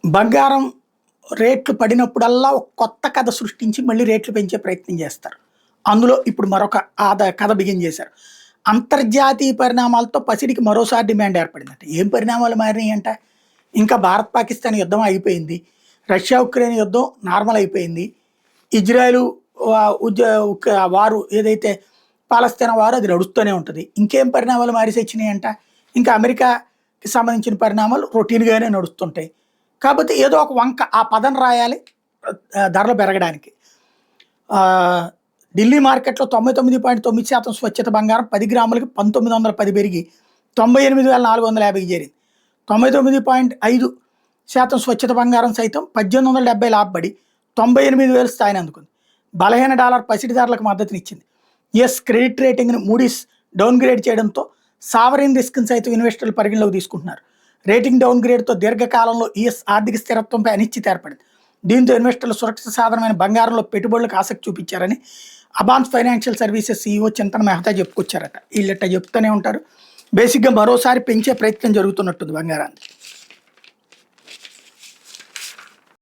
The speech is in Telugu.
బంగారం రేట్లు పడినప్పుడల్లా ఒక కొత్త కథ సృష్టించి మళ్ళీ రేట్లు పెంచే ప్రయత్నం చేస్తారు. అందులో ఇప్పుడు మరొక కథ బిగిన్ చేశారు. అంతర్జాతీయ పరిణామాలతో పసిడికి మరోసారి డిమాండ్ ఏర్పడిందట. ఏం పరిణామాలు మారినాయంట? ఇంకా భారత్ పాకిస్తాన్ యుద్ధం అయిపోయింది. రష్యా ఉక్రెయిన్ యుద్ధం నార్మల్ అయిపోయింది. ఇజ్రాయెలు వారు ఏదైతే పాలస్తీనా వారు అది నడుస్తూనే ఉంటుంది. ఇంకేం పరిణామాలు మారిసొచ్చినాయంట? ఇంకా అమెరికాకి సంబంధించిన పరిణామాలు రొటీన్‌గానే నడుస్తుంటాయి. కాకపోతే ఏదో ఒక వంక ఆ పదం రాయాలి ధరలు పెరగడానికి. ఢిల్లీ మార్కెట్‌లో 99.9% స్వచ్ఛత బంగారం 10 గ్రాములకి 1910 పెరిగి 98,450కి చేరింది. 99.5% స్వచ్ఛత బంగారం సైతం 1870 లాభపడి 98,000 స్థాయిని అందుకుంది. బలహీన డాలర్ పసిడి ధరలకు మద్దతునిచ్చింది. యుఎస్ క్రెడిట్ రేటింగ్‌ని మూడీస్ డౌన్‌గ్రేడ్ చేయడంతో సావరిన్ రిస్క్‌ని సైతం ఇన్వెస్టర్లు పరిగణలోకి తీసుకుంటున్నారు. రేటింగ్ డౌన్‌గ్రేడ్‌తో దీర్ఘకాలంలో యుఎస్ ఆర్థిక స్థిరత్వంపై అనిశ్చితి ఏర్పడింది. దీంతో ఇన్వెస్టర్లు సురక్షిత సాధనమైన బంగారంలో పెట్టుబడులకు ఆసక్తి చూపించారని అబాన్స్ ఫైనాన్షియల్ సర్వీసెస్ సీఈఓ చింతన మెహతా చెప్పుకొచ్చారట. వీళ్ళట చెప్తూనే ఉంటారు. బేసిక్‌గా మరోసారి పెంచే ప్రయత్నం జరుగుతున్నట్టుంది బంగారాన్ని.